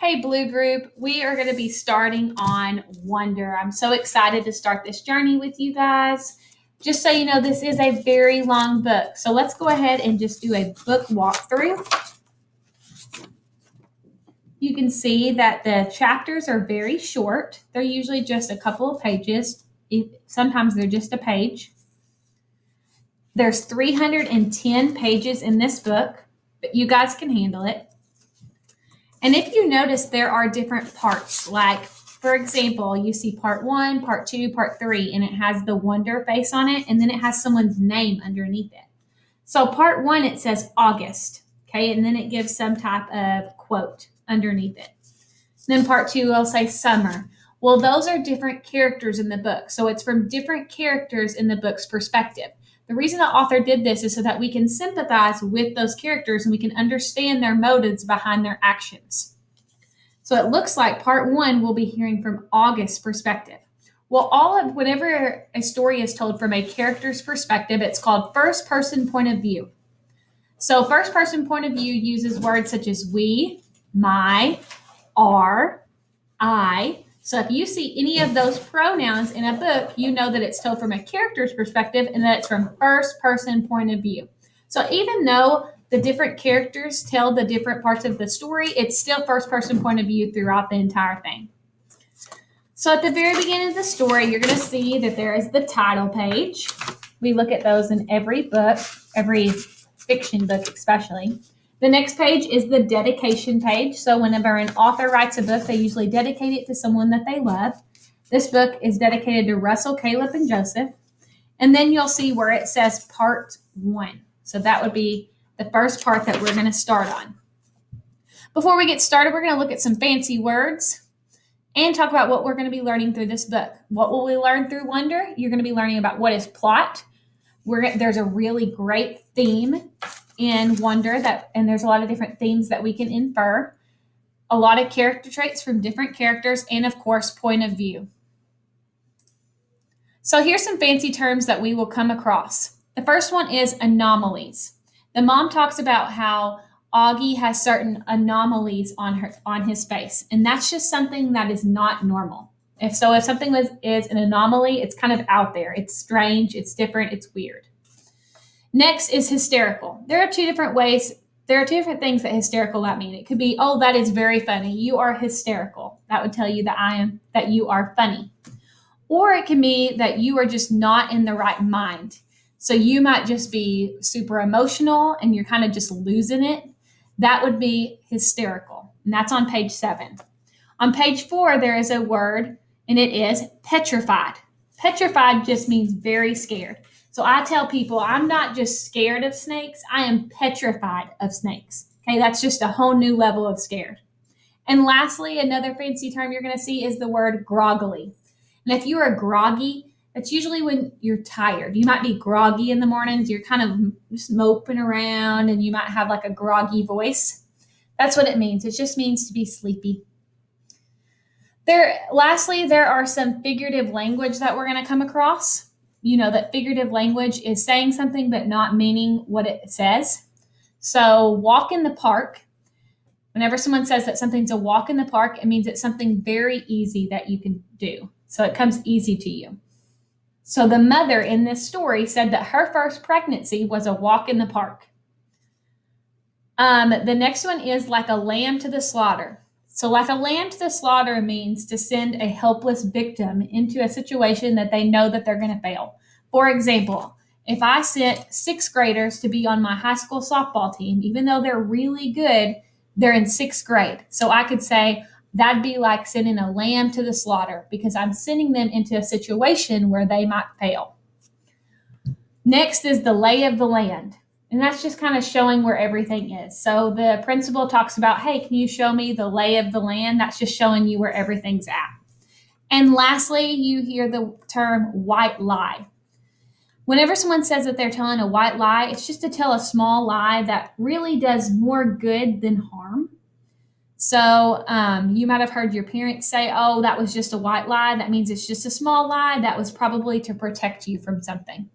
Hey, Blue Group, we are going to be starting on Wonder. I'm so excited to start this journey with you guys. Just so you know, this is a very long book. So let's go ahead and just do a book walkthrough. You can see that the chapters are very short. They're usually just a couple of pages. Sometimes they're just a page. There's 310 pages in this book, but you guys can handle it. And if you notice, there are different parts. Like, for example, you see part one, part two, part three, and it has the Wonder face on it, and then it has someone's name underneath it. So, part one, it says August, okay, and then it gives some type of quote underneath it. Then part two will say summer. Well, those are different characters in the book. So, it's from different characters in the book's perspective. The reason the author did this is so that we can sympathize with those characters and we can understand their motives behind their actions. So it looks like part one we'll be hearing from August's perspective. Well, whenever a story is told from a character's perspective, it's called first person point of view. So first person point of view uses words such as we, my, our, I. So if you see any of those pronouns in a book, you know that it's told from a character's perspective and that it's from first person point of view. So even though the different characters tell the different parts of the story, it's still first person point of view throughout the entire thing. So at the very beginning of the story, you're going to see that there is the title page. We look at those in every book, every fiction book especially. The next page is the dedication page. So whenever an author writes a book, they usually dedicate it to someone that they love. This book is dedicated to Russell, Caleb, and Joseph. And then you'll see where it says part one. So that would be the first part that we're going to start on. Before we get started, we're going to look at some fancy words and talk about what we're going to be learning through this book. What will we learn through Wonder? You're going to be learning about what is plot. There's a really great theme in Wonder and there's a lot of different themes that we can infer. A lot of character traits from different characters, and of course, point of view. So here's some fancy terms that we will come across. The first one is anomalies. The mom talks about how Augie has certain anomalies on his face, and that's just something that is not normal. If something is an anomaly, it's kind of out there. It's strange, it's different, it's weird. Next is hysterical. There are two different things that hysterical might mean. It could be, oh, that is very funny. You are hysterical. That would tell you that you are funny. Or it can be that you are just not in the right mind. So you might just be super emotional and you're kind of just losing it. That would be hysterical. And that's on page 7. On page 4, there is a word, and it is petrified. Petrified just means very scared. So I tell people I'm not just scared of snakes, I am petrified of snakes. Okay, that's just a whole new level of scared. And lastly, another fancy term you're going to see is the word groggily. And if you are groggy, that's usually when you're tired. You might be groggy in the mornings, you're kind of just moping around, and you might have like a groggy voice. That's what it means. It just means to be sleepy. Lastly, there are some figurative language that we're going to come across. You know that figurative language is saying something but not meaning what it says. So, walk in the park. Whenever someone says that something's a walk in the park, it means it's something very easy that you can do. So, it comes easy to you. So, the mother in this story said that her first pregnancy was a walk in the park. The next one is like a lamb to the slaughter. So, like a lamb to the slaughter means to send a helpless victim into a situation that they know that they're going to fail. For example, if I sent sixth graders to be on my high school softball team, even though they're really good, they're in sixth grade. So I could say that'd be like sending a lamb to the slaughter because I'm sending them into a situation where they might fail. Next is the lay of the land. And that's just kind of showing where everything is. So the principal talks about, hey, can you show me the lay of the land? That's just showing you where everything's at. And lastly, you hear the term white lie. Whenever someone says that they're telling a white lie, it's just to tell a small lie that really does more good than harm. So you might have heard your parents say, oh, that was just a white lie. That means it's just a small lie. That was probably to protect you from something.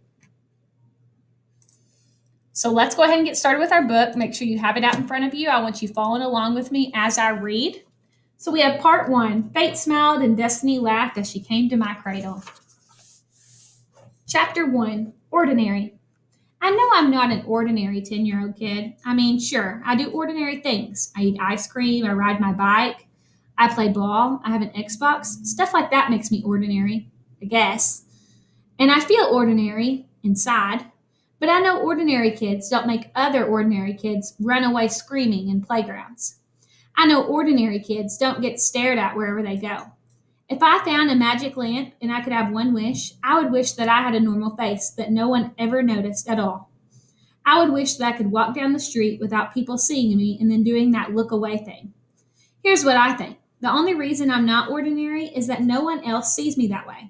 So let's go ahead and get started with our book. Make sure you have it out in front of you. I want you following along with me as I read. So we have part one. Fate smiled and destiny laughed as she came to my cradle. Chapter one. Ordinary. I know I'm not an ordinary 10-year-old kid. I mean, sure, I do ordinary things. I eat ice cream, I ride my bike, I play ball, I have an Xbox. Stuff like that makes me ordinary, I guess. And I feel ordinary inside. But I know ordinary kids don't make other ordinary kids run away screaming in playgrounds. I know ordinary kids don't get stared at wherever they go. If I found a magic lamp and I could have one wish, I would wish that I had a normal face that no one ever noticed at all. I would wish that I could walk down the street without people seeing me and then doing that look away thing. Here's what I think. The only reason I'm not ordinary is that no one else sees me that way.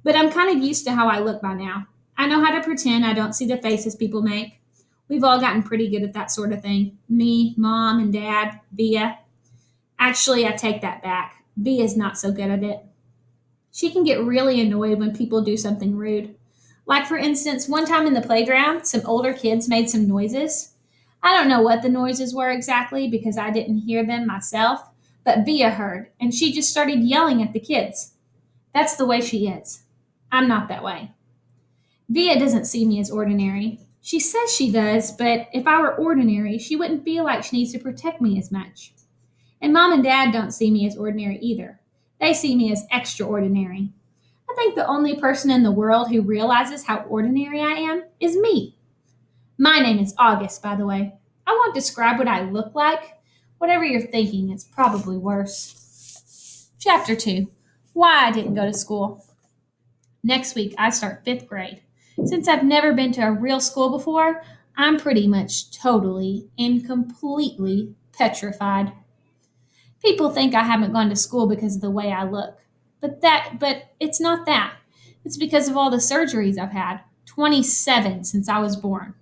But I'm kind of used to how I look by now. I know how to pretend I don't see the faces people make. We've all gotten pretty good at that sort of thing. Me, Mom, and Dad, Via. Actually, I take that back. Via's not so good at it. She can get really annoyed when people do something rude. Like, for instance, one time in the playground, some older kids made some noises. I don't know what the noises were exactly because I didn't hear them myself, but Via heard, and she just started yelling at the kids. That's the way she is. I'm not that way. Via doesn't see me as ordinary. She says she does, but if I were ordinary, she wouldn't feel like she needs to protect me as much. And Mom and Dad don't see me as ordinary either. They see me as extraordinary. I think the only person in the world who realizes how ordinary I am is me. My name is August, by the way. I won't describe what I look like. Whatever you're thinking, it's probably worse. Chapter 2. Why I didn't go to school. Next week, I start fifth grade. Since I've never been to a real school before, I'm pretty much totally and completely petrified. People think I haven't gone to school because of the way I look. But it's not that. It's because of all the surgeries I've had. 27 since I was born.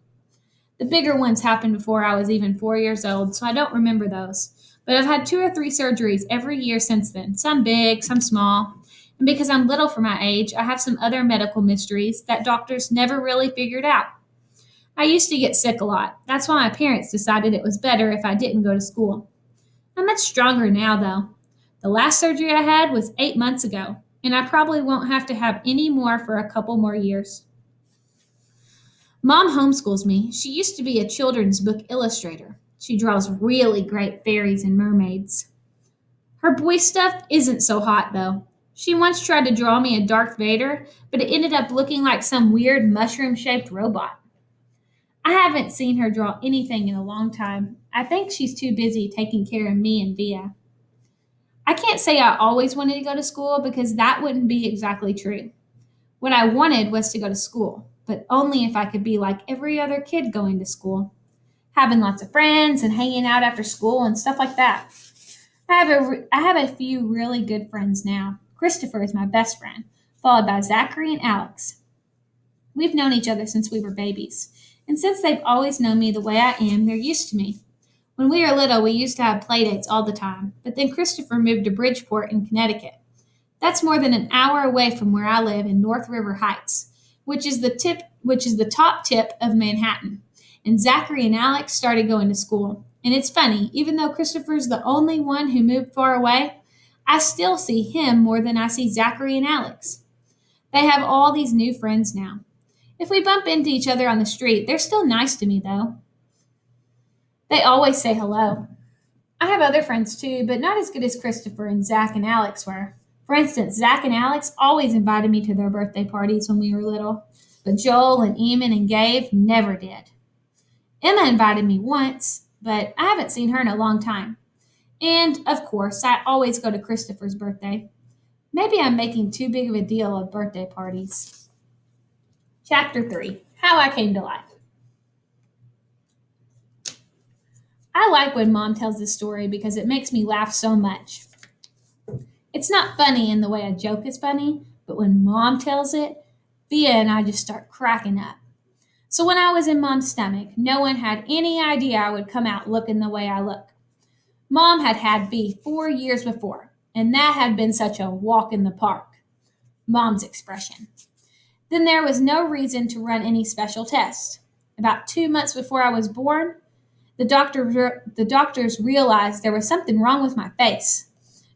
The bigger ones happened before I was even 4 years old, so I don't remember those. But I've had 2 or 3 surgeries every year since then, some big, some small. And because I'm little for my age, I have some other medical mysteries that doctors never really figured out. I used to get sick a lot. That's why my parents decided it was better if I didn't go to school. I'm much stronger now, though. The last surgery I had was 8 months ago, and I probably won't have to have any more for a couple more years. Mom homeschools me. She used to be a children's book illustrator. She draws really great fairies and mermaids. Her boy stuff isn't so hot, though. She once tried to draw me a Darth Vader, but it ended up looking like some weird mushroom shaped robot. I haven't seen her draw anything in a long time. I think she's too busy taking care of me and Via. I can't say I always wanted to go to school because that wouldn't be exactly true. What I wanted was to go to school, but only if I could be like every other kid going to school, having lots of friends and hanging out after school and stuff like that. I have a few really good friends now. Christopher is my best friend, followed by Zachary and Alex. We've known each other since we were babies, and since they've always known me the way I am, they're used to me. When we were little, we used to have play dates all the time, but then Christopher moved to Bridgeport in Connecticut. That's more than an hour away from where I live in North River Heights, which is the top tip of Manhattan. And Zachary and Alex started going to school. And it's funny, even though Christopher's the only one who moved far away, I still see him more than I see Zachary and Alex. They have all these new friends now. If we bump into each other on the street, they're still nice to me though. They always say hello. I have other friends too, but not as good as Christopher and Zach and Alex were. For instance, Zach and Alex always invited me to their birthday parties when we were little, but Joel and Eamon and Gabe never did. Emma invited me once, but I haven't seen her in a long time. And, of course, I always go to Christopher's birthday. Maybe I'm making too big of a deal of birthday parties. Chapter 3. How I Came to Life. I like when Mom tells this story because it makes me laugh so much. It's not funny in the way a joke is funny, but when Mom tells it, Thea and I just start cracking up. So when I was in Mom's stomach, no one had any idea I would come out looking the way I look. Mom had had B 4 years before, and that had been such a walk in the park. Mom's expression. Then there was no reason to run any special tests. About 2 months before I was born, the doctors realized there was something wrong with my face.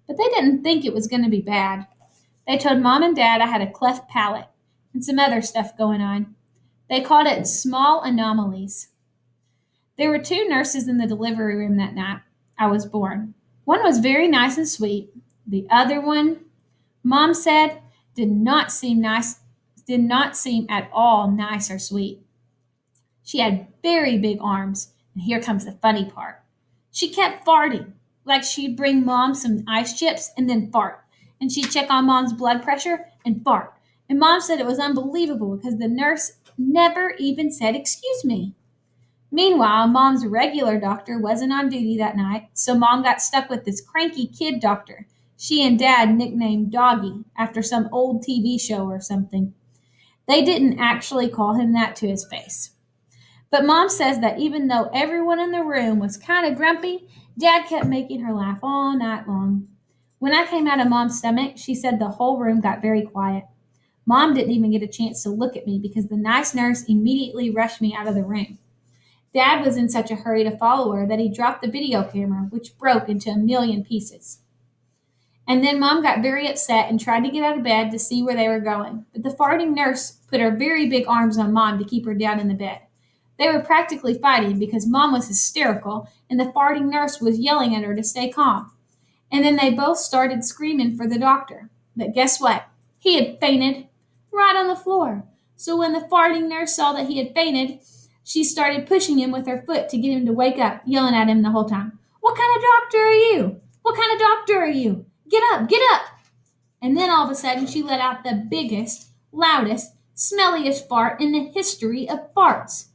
But they didn't think it was going to be bad. They told Mom and Dad I had a cleft palate and some other stuff going on. They called it small anomalies. There were two nurses in the delivery room that night I was born. One was very nice and sweet. The other one, Mom said, did not seem at all nice or sweet. She had very big arms, and here comes the funny part. She kept farting, like she'd bring Mom some ice chips and then fart, and she'd check on Mom's blood pressure and fart. And Mom said it was unbelievable because the nurse never even said, "Excuse me." Meanwhile, Mom's regular doctor wasn't on duty that night, so Mom got stuck with this cranky kid doctor she and Dad nicknamed Doggy after some old TV show or something. They didn't actually call him that to his face. But Mom says that even though everyone in the room was kind of grumpy, Dad kept making her laugh all night long. When I came out of Mom's stomach, she said the whole room got very quiet. Mom didn't even get a chance to look at me because the nice nurse immediately rushed me out of the room. Dad was in such a hurry to follow her that he dropped the video camera, which broke into a million pieces. And then Mom got very upset and tried to get out of bed to see where they were going. But the farting nurse put her very big arms on Mom to keep her down in the bed. They were practically fighting because Mom was hysterical and the farting nurse was yelling at her to stay calm. And then they both started screaming for the doctor. But guess what? He had fainted right on the floor. So when the farting nurse saw that he had fainted, she started pushing him with her foot to get him to wake up, yelling at him the whole time. "What kind of doctor are you? What kind of doctor are you? Get up, get up." And then all of a sudden, she let out the biggest, loudest, smelliest fart in the history of farts.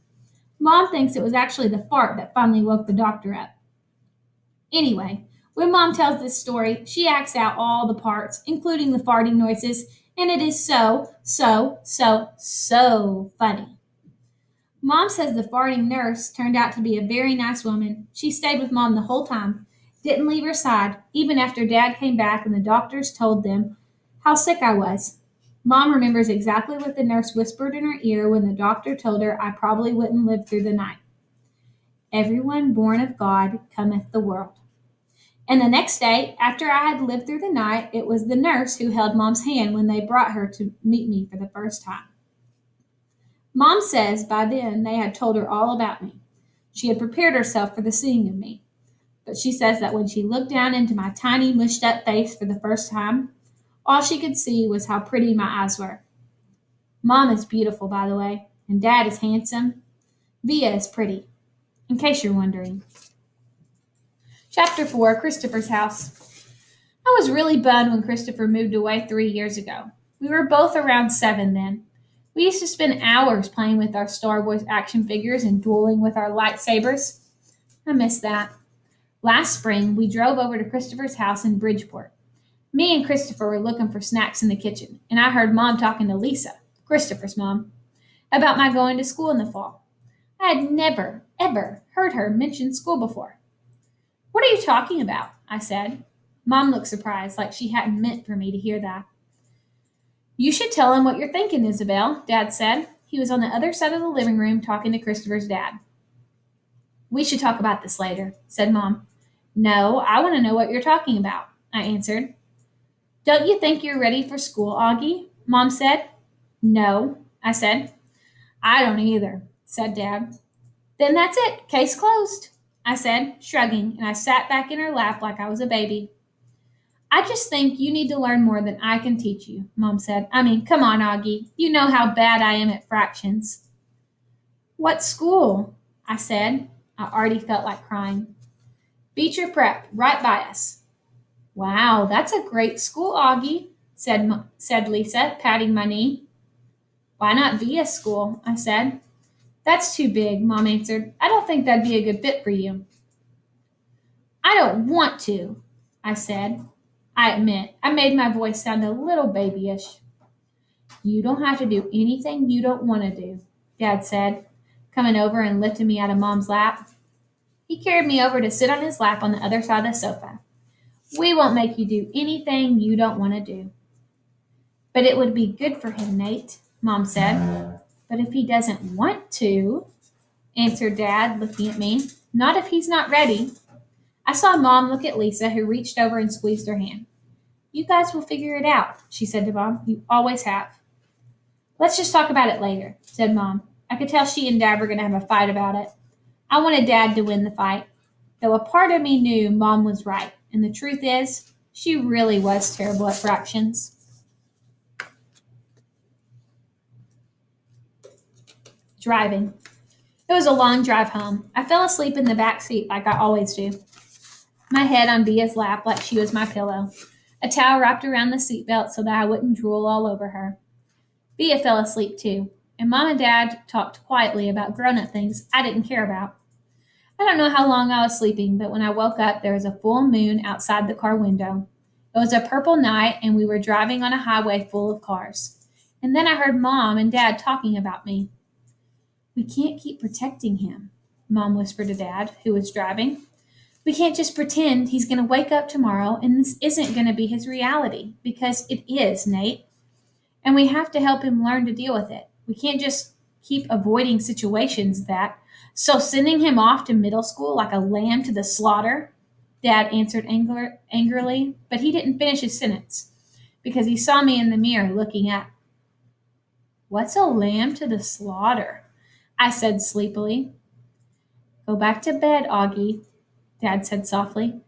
Mom thinks it was actually the fart that finally woke the doctor up. Anyway, when Mom tells this story, she acts out all the parts, including the farting noises, and it is so funny. Mom says the farting nurse turned out to be a very nice woman. She stayed with Mom the whole time, didn't leave her side, even after Dad came back and the doctors told them how sick I was. Mom remembers exactly what the nurse whispered in her ear when the doctor told her I probably wouldn't live through the night. "Everyone born of God cometh the world." And the next day, after I had lived through the night, it was the nurse who held Mom's hand when they brought her to meet me for the first time. Mom says by then they had told her all about me. She had prepared herself for the seeing of me. But she says that when she looked down into my tiny, mushed up face for the first time, all she could see was how pretty my eyes were. Mom is beautiful, by the way, and Dad is handsome. Via is pretty, in case you're wondering. Chapter 4, Christopher's House. I was really bummed when Christopher moved away 3 years ago. We were both around 7 then. We used to spend hours playing with our Star Wars action figures and dueling with our lightsabers. I miss that. Last spring, we drove over to Christopher's house in Bridgeport. Me and Christopher were looking for snacks in the kitchen, and I heard Mom talking to Lisa, Christopher's mom, about my going to school in the fall. I had never, ever heard her mention school before. "What are you talking about?" I said. Mom looked surprised, like she hadn't meant for me to hear that. "You should tell him what you're thinking, Isabel," Dad said. He was on the other side of the living room talking to Christopher's dad. "We should talk about this later," said Mom. "No, I want to know what you're talking about," I answered. "Don't you think you're ready for school, Augie?" Mom said. "No," I said. "I don't either," said Dad. "Then that's it. Case closed," I said, shrugging, and I sat back in her lap like I was a baby. "I just think you need to learn more than I can teach you," Mom said. "Come on, Augie. You know how bad I am at fractions." "What school?" I said. I already felt like crying. "Beecher Prep, right by us." "Wow, that's a great school, Augie," said Lisa, patting my knee. "Why not Via School?" I said. "That's too big," Mom answered. "I don't think that'd be a good fit for you." "I don't want to," I said. I admit, I made my voice sound a little babyish. "You don't have to do anything you don't want to do," Dad said, coming over and lifting me out of Mom's lap. He carried me over to sit on his lap on the other side of the sofa. "We won't make you do anything you don't want to do." "But it would be good for him, Nate," Mom said. "But if he doesn't want to," answered Dad, looking at me. "Not if he's not ready." I saw Mom look at Lisa, who reached over and squeezed her hand. You guys will figure it out, she said to Mom. You always have. Let's just talk about it later, said Mom. I could tell she and Dad were going to have a fight about it. I wanted Dad to win the fight, though a part of me knew Mom was right. And the truth is, she really was terrible at fractions. Driving. It was a long drive home. I fell asleep in the back seat like I always do, my head on Via's lap like she was my pillow, a towel wrapped around the seatbelt so that I wouldn't drool all over her. Via fell asleep too, and Mom and Dad talked quietly about grown-up things I didn't care about. I don't know how long I was sleeping, but when I woke up, there was a full moon outside the car window. It was a purple night, and we were driving on a highway full of cars. And then I heard Mom and Dad talking about me. We can't keep protecting him, Mom whispered to Dad, who was driving. We can't just pretend he's going to wake up tomorrow and this isn't going to be his reality, because it is, Nate. And we have to help him learn to deal with it. We can't just keep avoiding situations that. So sending him off to middle school like a lamb to the slaughter, Dad answered angrily, but he didn't finish his sentence because he saw me in the mirror looking up. What's a lamb to the slaughter? I said sleepily. Go back to bed, Augie, Dad said softly.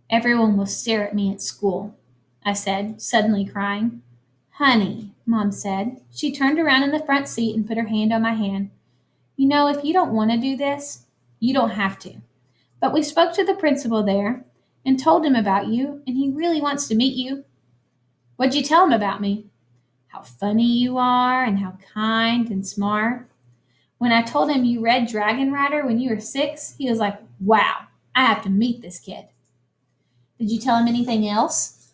Everyone will stare at me at school, I said, suddenly crying. Honey, Mom said. She turned around in the front seat and put her hand on my hand. You know, if you don't want to do this, you don't have to. But we spoke to the principal there and told him about you, and he really wants to meet you. What'd you tell him about me? How funny you are and how kind and smart. When I told him you read Dragon Rider when you were 6, he was like, wow, I have to meet this kid. Did you tell him anything else?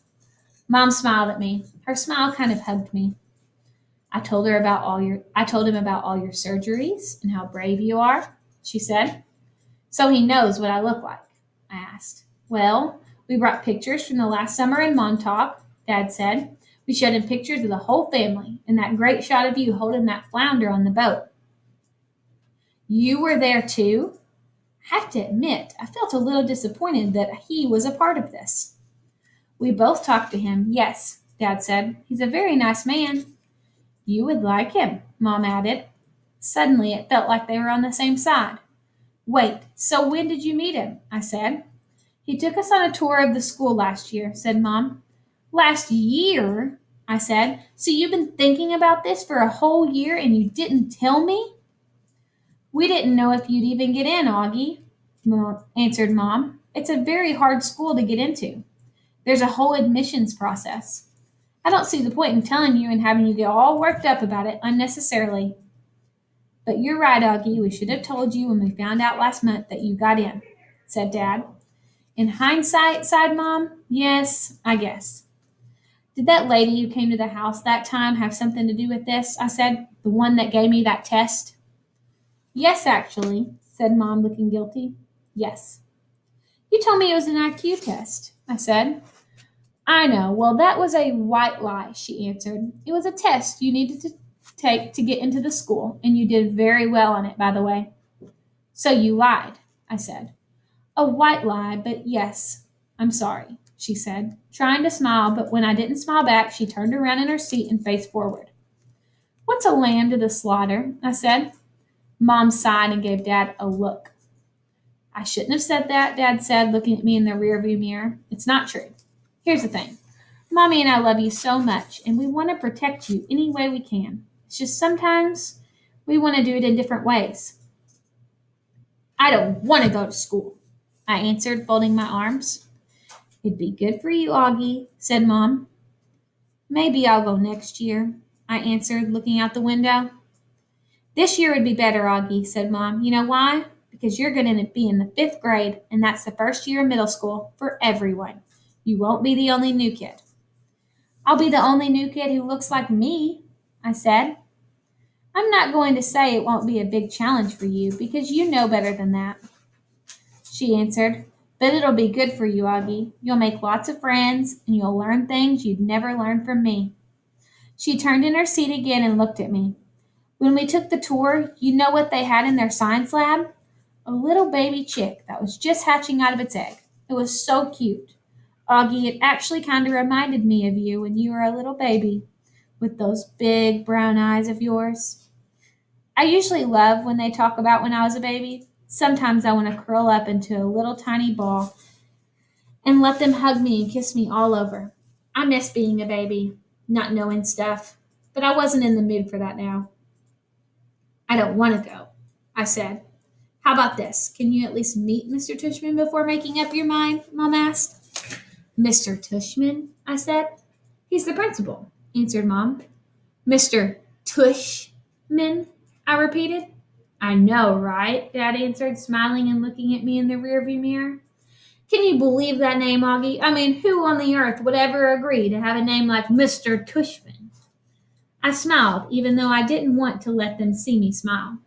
Mom smiled at me. Her smile kind of hugged me. I told him about all your surgeries and how brave you are, she said. So he knows what I look like, I asked. Well, we brought pictures from the last summer in Montauk, Dad said. We showed him pictures of the whole family and that great shot of you holding that flounder on the boat. You were there too? I have to admit, I felt a little disappointed that he was a part of this. We both talked to him, yes, Dad said. He's a very nice man. You would like him, Mom added. Suddenly it felt like they were on the same side. Wait, so when did you meet him? I said. He took us on a tour of the school last year, said Mom. Last year? I said. So you've been thinking about this for a whole year and you didn't tell me? We didn't know if you'd even get in, Augie, answered Mom. It's a very hard school to get into. There's a whole admissions process. I don't see the point in telling you and having you get all worked up about it unnecessarily. But you're right, Augie. We should have told you when we found out last month that you got in, said Dad. In hindsight, sighed Mom, yes, I guess. Did that lady who came to the house that time have something to do with this? I said. The one that gave me that test? Yes, actually, said Mom, looking guilty. Yes. You told me it was an IQ test, I said. I know. Well, that was a white lie, she answered. It was a test you needed to take to get into the school, and you did very well on it, by the way. So you lied, I said. A white lie, but yes, I'm sorry, she said, trying to smile, but when I didn't smile back, she turned around in her seat and faced forward. What's a lamb to the slaughter? I said. Mom sighed and gave Dad a look. I shouldn't have said that, Dad said, looking at me in the rearview mirror. It's not true. Here's the thing. Mommy and I love you so much, and we want to protect you any way we can. It's just sometimes we want to do it in different ways. I don't want to go to school, I answered, folding my arms. It'd be good for you, Augie, said Mom. Maybe I'll go next year, I answered, looking out the window. This year would be better, Augie, said Mom. You know why? Because you're going to be in the 5th grade, and that's the first year of middle school for everyone. You won't be the only new kid. I'll be the only new kid who looks like me, I said. I'm not going to say it won't be a big challenge for you, because you know better than that, she answered. But it'll be good for you, Augie. You'll make lots of friends, and you'll learn things you'd never learn from me. She turned in her seat again and looked at me. When we took the tour, you know what they had in their science lab? a little baby chick that was just hatching out of its egg. It was so cute. Augie, it actually kind of reminded me of you when you were a little baby with those big brown eyes of yours. I usually love when they talk about when I was a baby. Sometimes I want to curl up into a little tiny ball and let them hug me and kiss me all over. I miss being a baby, not knowing stuff, but I wasn't in the mood for that now. I don't want to go, I said. How about this? Can you at least meet Mr. Tushman before making up your mind? Mom asked. Mr. Tushman? I said. He's the principal, answered Mom. Mr. Tushman? I repeated. I know, right? Dad answered, smiling and looking at me in the rearview mirror. Can you believe that name, Augie? I mean, who on the earth would ever agree to have a name like Mr. Tushman? I smiled, even though I didn't want to let them see me smile.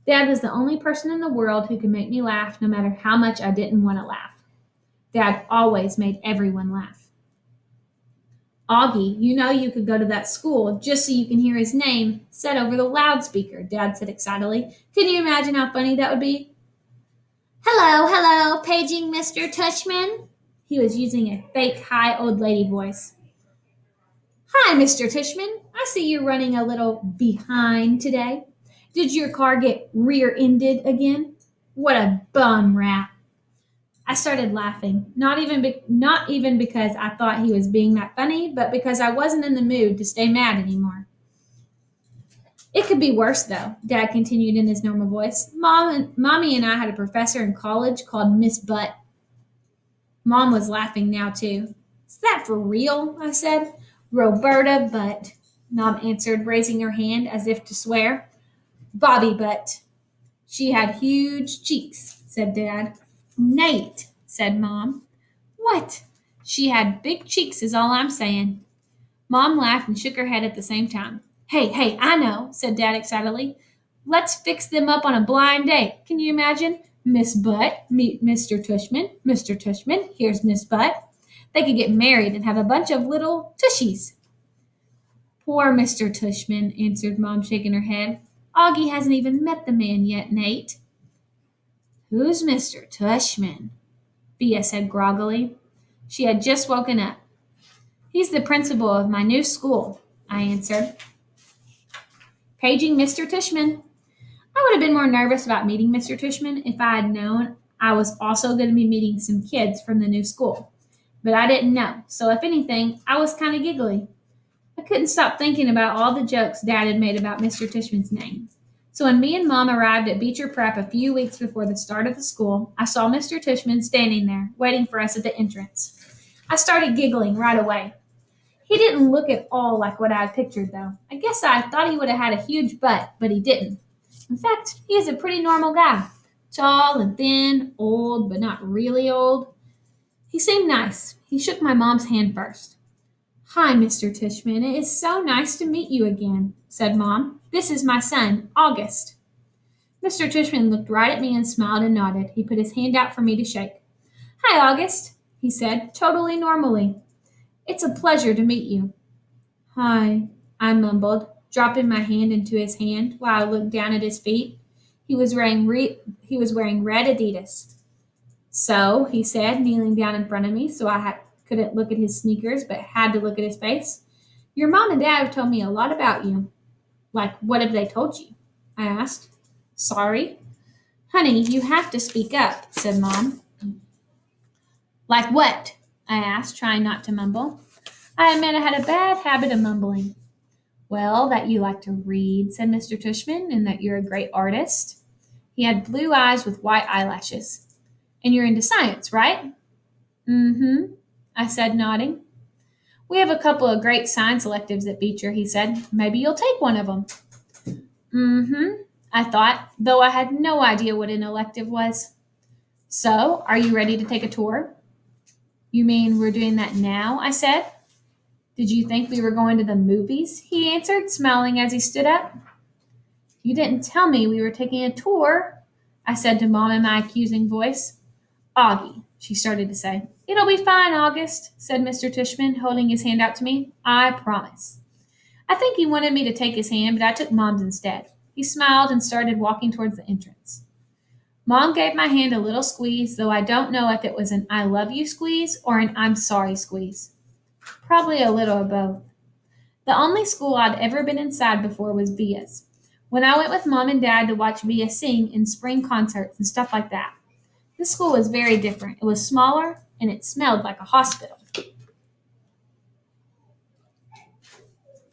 Dad was the only person in the world who could make me laugh no matter how much I didn't want to laugh. Dad always made everyone laugh. Augie, you know you could go to that school just so you can hear his name said over the loudspeaker, Dad said excitedly. Can you imagine how funny that would be? Hello, hello, paging Mr. Tushman. He was using a fake high old lady voice. Hi, Mr. Tushman. I see you're running a little behind today. Did your car get rear ended again? What a bum rat. I started laughing, not even because I thought he was being that funny, but because I wasn't in the mood to stay mad anymore. It could be worse, though, Dad continued in his normal voice. Mommy and I had a professor in college called Miss Butt. Mom was laughing now, too. Is that for real? I said. Roberta Butt, Mom answered, raising her hand as if to swear. Bobby Butt. She had huge cheeks, said Dad. Nate, said Mom. What? She had big cheeks, is all I'm saying. Mom laughed and shook her head at the same time. Hey, I know, said Dad excitedly. Let's fix them up on a blind date. Can you imagine? Miss Butt, meet Mr. Tushman. Mr. Tushman, here's Miss Butt. They could get married and have a bunch of little tushies. Poor Mr. Tushman, answered Mom, shaking her head. Augie hasn't even met the man yet, Nate. Who's Mr. Tushman? Bea said groggily. She had just woken up. He's the principal of my new school, I answered. Paging Mr. Tushman. I would have been more nervous about meeting Mr. Tushman if I had known I was also going to be meeting some kids from the new school. But I didn't know, so if anything, I was kind of giggly. I couldn't stop thinking about all the jokes Dad had made about Mr. Tushman's name. So when me and Mom arrived at Beecher Prep a few weeks before the start of the school, I saw Mr. Tushman standing there, waiting for us at the entrance. I started giggling right away. He didn't look at all like what I had pictured, though. I guess I thought he would have had a huge butt, but he didn't. In fact, he is a pretty normal guy. Tall and thin, old, but not really old. He seemed nice. He shook my mom's hand first. Hi, Mr. Tushman. It is so nice to meet you again, said Mom. This is my son, August. Mr. Tushman looked right at me and smiled and nodded. He put his hand out for me to shake. Hi, August, he said, totally normally. It's a pleasure to meet you. Hi, I mumbled, dropping my hand into his hand while I looked down at his feet. He was wearing red Adidas. So, he said, kneeling down in front of me so couldn't look at his sneakers but had to look at his face. Your mom and dad have told me a lot about you. Like, what have they told you? I asked. Sorry. Honey, you have to speak up, said Mom. Like what? I asked, trying not to mumble. I admit I had a bad habit of mumbling. Well, that you like to read, said Mr. Tushman, and that you're a great artist. He had blue eyes with white eyelashes. And you're into science, right? Mm-hmm, I said, nodding. We have a couple of great science electives at Beecher, he said. Maybe you'll take one of them. Mm-hmm, I thought, though I had no idea what an elective was. So, are you ready to take a tour? You mean we're doing that now? I said. Did you think we were going to the movies? He answered, smiling as he stood up. You didn't tell me we were taking a tour, I said to Mom in my accusing voice. Augie, she started to say. It'll be fine, August, said Mr. Tushman, holding his hand out to me. I promise. I think he wanted me to take his hand, but I took Mom's instead. He smiled and started walking towards the entrance. Mom gave my hand a little squeeze, though I don't know if it was an I love you squeeze or an I'm sorry squeeze. Probably a little of both. The only school I'd ever been inside before was Via's. When I went with Mom and Dad to watch Via sing in spring concerts and stuff like that. This school was very different. It was smaller and it smelled like a hospital.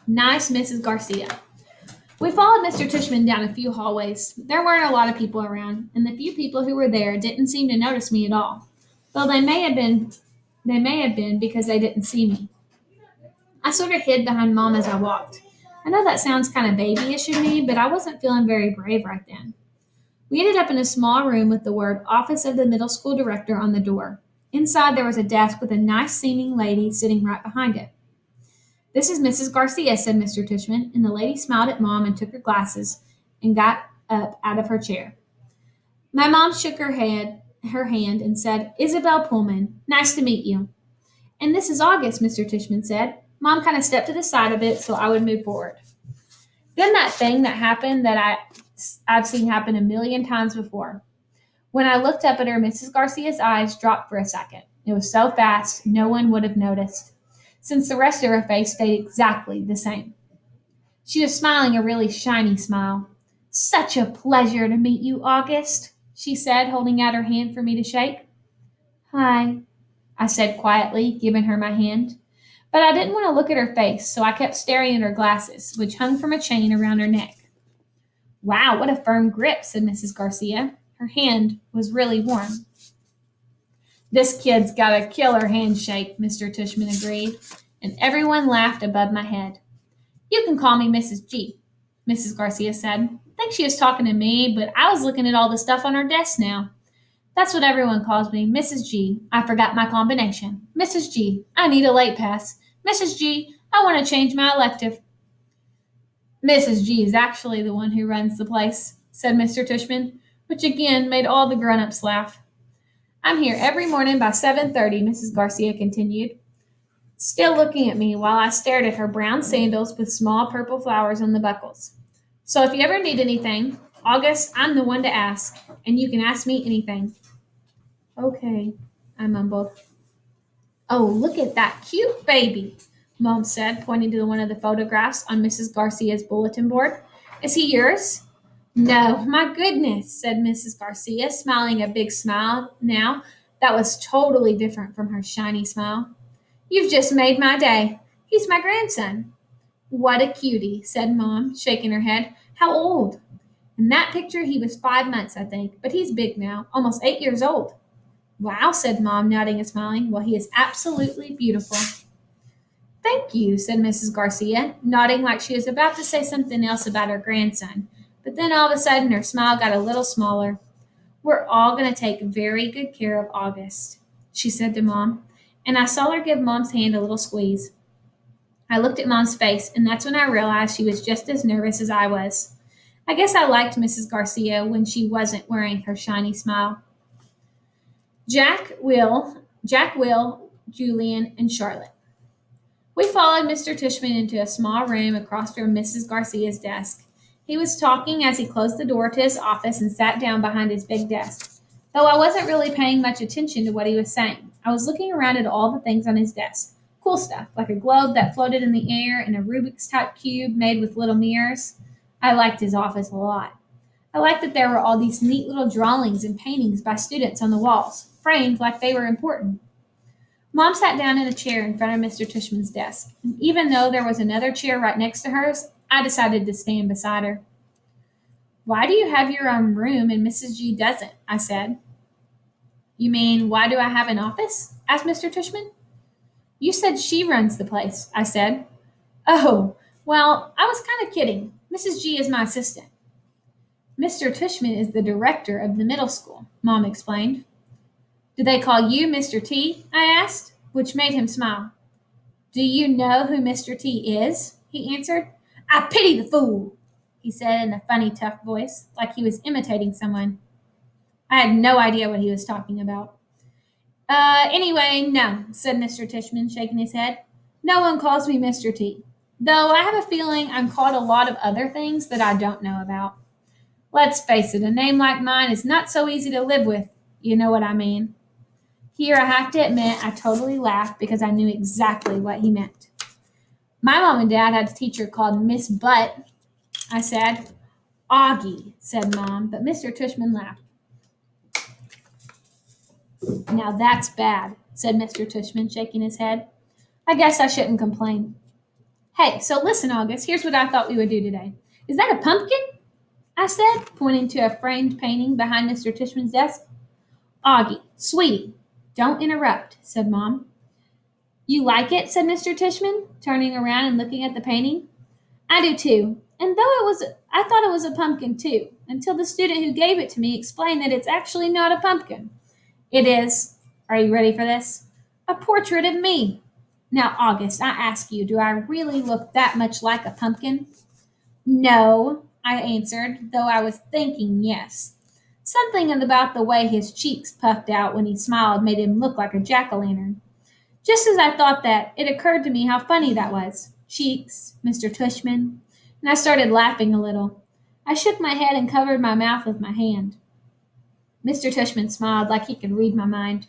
Nice Mrs. Garcia. We followed Mr. Tushman down a few hallways. There weren't a lot of people around, and the few people who were there didn't seem to notice me at all. Though they may have been because they didn't see me. I sort of hid behind Mom as I walked. I know that sounds kind of babyish of me, but I wasn't feeling very brave right then. We ended up in a small room with the word Office of the Middle School Director on the door. Inside there was a desk with a nice seeming lady sitting right behind it. This is Mrs. Garcia, said Mr. Tushman, and the lady smiled at Mom and took her glasses and got up out of her chair. My mom shook her hand and said, Isabel Pullman, nice to meet you. And this is August, Mr. Tushman said. Mom kind of stepped to the side of it so I would move forward. Then that thing that happened that I've seen happen a million times before. When I looked up at her, Mrs. Garcia's eyes dropped for a second. It was so fast, no one would have noticed, since the rest of her face stayed exactly the same. She was smiling a really shiny smile. Such a pleasure to meet you, August, she said, holding out her hand for me to shake. Hi, I said quietly, giving her my hand. But I didn't want to look at her face, so I kept staring at her glasses, which hung from a chain around her neck. Wow, what a firm grip, said Mrs. Garcia. Her hand was really warm. This kid's got a killer handshake, Mr. Tushman agreed, and everyone laughed above my head. You can call me Mrs. G, Mrs. Garcia said. I think she was talking to me, but I was looking at all the stuff on her desk now. That's what everyone calls me, Mrs. G. I forgot my combination. Mrs. G, I need a late pass. Mrs. G, I want to change my elective. Mrs. G is actually the one who runs the place, said Mr. Tushman, which again made all the grown-ups laugh. I'm here every morning by 7:30, Mrs. Garcia continued, still looking at me while I stared at her brown sandals with small purple flowers on the buckles. So if you ever need anything, August, I'm the one to ask, and you can ask me anything. Okay, I mumbled. Oh, look at that cute baby, Mom said, pointing to one of the photographs on Mrs. Garcia's bulletin board. Is he yours? No, my goodness, said Mrs. Garcia, smiling a big smile now that was totally different from her shiny smile. You've just made my day. He's my grandson. What a cutie, said Mom, shaking her head. How old? In that picture, he was 5 months, I think, but he's big now, almost 8 years old. Wow, said Mom, nodding and smiling. Well, he is absolutely beautiful. Thank you, said Mrs. Garcia, nodding like she was about to say something else about her grandson. But then all of a sudden, her smile got a little smaller. We're all going to take very good care of August, she said to Mom, and I saw her give Mom's hand a little squeeze. I looked at Mom's face, and that's when I realized she was just as nervous as I was. I guess I liked Mrs. Garcia when she wasn't wearing her shiny smile. Jack, Will, Julian, and Charlotte. We followed Mr. Tushman into a small room across from Mrs. Garcia's desk. He was talking as he closed the door to his office and sat down behind his big desk. Though I wasn't really paying much attention to what he was saying, I was looking around at all the things on his desk. Cool stuff, like a globe that floated in the air and a Rubik's type cube made with little mirrors. I liked his office a lot. I liked that there were all these neat little drawings and paintings by students on the walls, framed like they were important. Mom sat down in a chair in front of Mr. Tushman's desk, and even though there was another chair right next to hers, I decided to stand beside her. Why do you have your own room and Mrs. G doesn't? I said. You mean, why do I have an office? Asked Mr. Tushman. You said she runs the place, I said. Oh, well, I was kind of kidding. Mrs. G is my assistant. Mr. Tushman is the director of the middle school, Mom explained. Do they call you Mr. T? I asked, which made him smile. Do you know who Mr. T is? He answered. I pity the fool, he said in a funny, tough voice, like he was imitating someone. I had no idea what he was talking about. Anyway, no, said Mr. Tushman, shaking his head. No one calls me Mr. T, though I have a feeling I'm called a lot of other things that I don't know about. Let's face it, a name like mine is not so easy to live with. You know what I mean? Here, I have to admit, I totally laughed because I knew exactly what he meant. My mom and dad had a teacher called Miss Butt, I said. Augie, said Mom, but Mr. Tushman laughed. Now that's bad, said Mr. Tushman, shaking his head. I guess I shouldn't complain. Hey, so listen, August, here's what I thought we would do today. Is that a pumpkin? I said, pointing to a framed painting behind Mr. Tushman's desk. Augie, sweetie, don't interrupt, said Mom. You like it? Said Mr. Tushman, turning around and looking at the painting. I do too. And I thought it was a pumpkin too, until the student who gave it to me explained that it's actually not a pumpkin. It is, are you ready for this? A portrait of me. Now, August, I ask you, do I really look that much like a pumpkin? No, I answered, though I was thinking yes. Something about the way his cheeks puffed out when he smiled made him look like a jack o' lantern. Just as I thought that, it occurred to me how funny that was. Cheeks, Mr. Tushman. And I started laughing a little. I shook my head and covered my mouth with my hand. Mr. Tushman smiled like he could read my mind.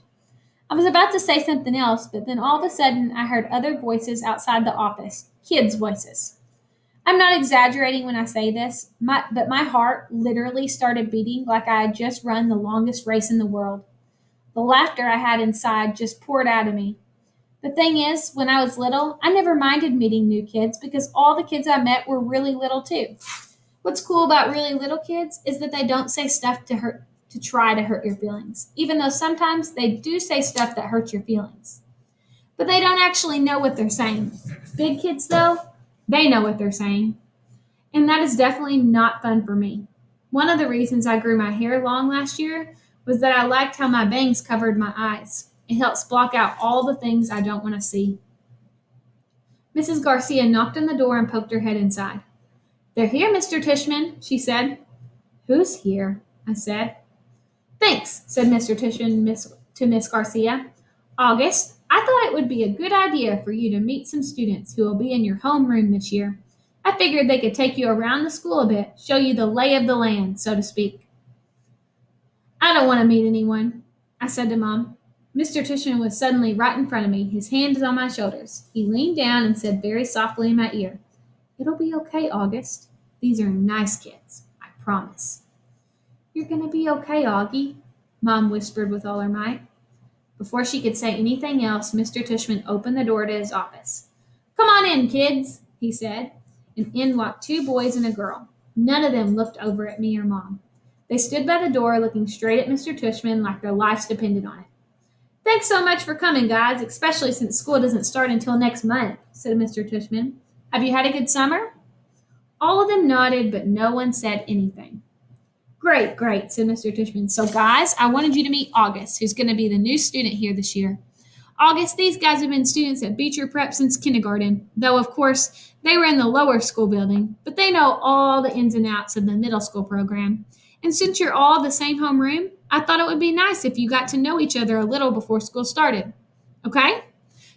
I was about to say something else, but then all of a sudden I heard other voices outside the office, kids' voices. I'm not exaggerating when I say this, but my heart literally started beating like I had just run the longest race in the world. The laughter I had inside just poured out of me. The thing is, when I was little, I never minded meeting new kids because all the kids I met were really little too. What's cool about really little kids is that they don't say stuff to try to hurt your feelings, even though sometimes they do say stuff that hurts your feelings. But they don't actually know what they're saying. Big kids, though, they know what they're saying. And that is definitely not fun for me. One of the reasons I grew my hair long last year was that I liked how my bangs covered my eyes. It helps block out all the things I don't want to see. Mrs. Garcia knocked on the door and poked her head inside. They're here, Mr. Tishman, she said. Who's here? I said. Thanks, said Mr. Tishman to Miss Garcia. August, I thought it would be a good idea for you to meet some students who will be in your homeroom this year. I figured they could take you around the school a bit, show you the lay of the land, so to speak. I don't want to meet anyone, I said to Mom. Mr. Tishman was suddenly right in front of me, his hands on my shoulders. He leaned down and said very softly in my ear, It'll be okay, August. These are nice kids, I promise. You're going to be okay, Augie, Mom whispered with all her might. Before she could say anything else, Mr. Tishman opened the door to his office. Come on in, kids, he said, and in walked two boys and a girl. None of them looked over at me or Mom. They stood by the door looking straight at Mr. Tishman like their lives depended on it. Thanks so much for coming, guys, especially since school doesn't start until next month, said Mr. Tishman. Have you had a good summer? All of them nodded, but no one said anything. Great, great, said Mr. Tishman. So, guys, I wanted you to meet August, who's going to be the new student here this year. August, these guys have been students at Beecher Prep since kindergarten, though, of course, they were in the lower school building, but they know all the ins and outs of the middle school program. And since you're all the same homeroom, I thought it would be nice if you got to know each other a little before school started. Okay?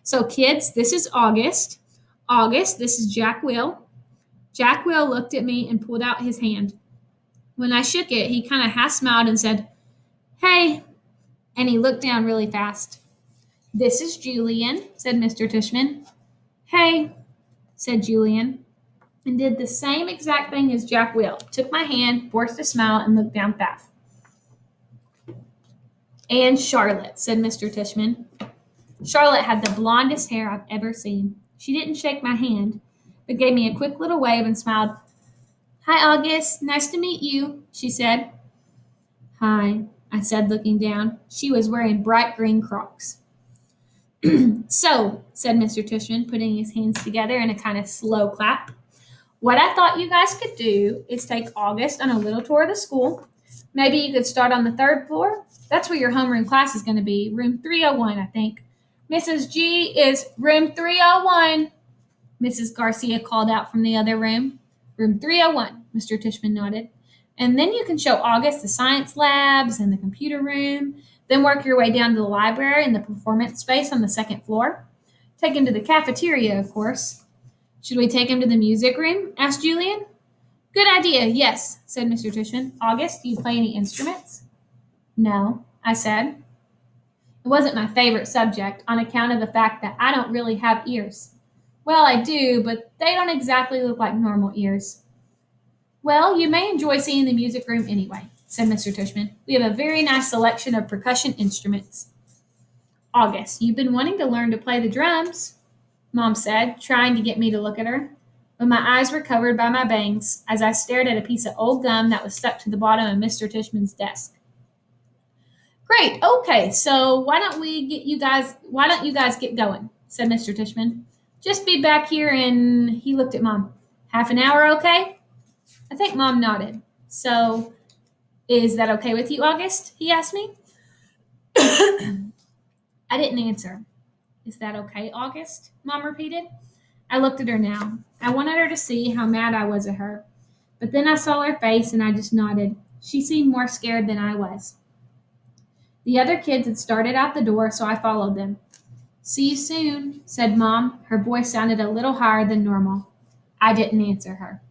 So, kids, this is August. August, this is Jack Will. Jack Will looked at me and pulled out his hand. When I shook it, he kind of half smiled and said, Hey, and he looked down really fast. This is Julian, said Mr. Tishman. Hey, said Julian, and did the same exact thing as Jack Will. Took my hand, forced a smile, and looked down fast. And Charlotte, said Mr. Tishman. Charlotte had the blondest hair I've ever seen. She didn't shake my hand, but gave me a quick little wave and smiled. Hi, August. Nice to meet you, she said. Hi, I said, looking down. She was wearing bright green Crocs. So, said Mr. Tishman, putting his hands together in a kind of slow clap, what I thought you guys could do is take August on a little tour of the school. Maybe you could start on the third floor. That's where your homeroom class is going to be, room 301, I think. Mrs. G is room 301, Mrs. Garcia called out from the other room. Room 301, Mr. Tishman nodded. And then you can show August the science labs and the computer room. Then work your way down to the library and the performance space on the second floor. Take him to the cafeteria, of course. Should we take him to the music room? Asked Julian. Good idea, yes, said Mr. Tishman. August, do you play any instruments? No, I said. It wasn't my favorite subject on account of the fact that I don't really have ears. Well, I do, but they don't exactly look like normal ears. Well, you may enjoy seeing the music room anyway, said Mr. Tishman. We have a very nice selection of percussion instruments. August, you've been wanting to learn to play the drums, Mom said, trying to get me to look at her. But my eyes were covered by my bangs as I stared at a piece of old gum that was stuck to the bottom of Mr. Tishman's desk. Great. Okay, so why don't you guys get going? Said Mr. Tishman. Just be back here and he looked at Mom. Half an hour, okay? I think Mom nodded. So, is that okay with you, August? He asked me. I didn't answer. Is that okay, August? Mom repeated. I looked at her now. I wanted her to see how mad I was at her. But then I saw her face and I just nodded. She seemed more scared than I was. The other kids had started out the door, so I followed them. See you soon, said Mom. Her voice sounded a little higher than normal. I didn't answer her.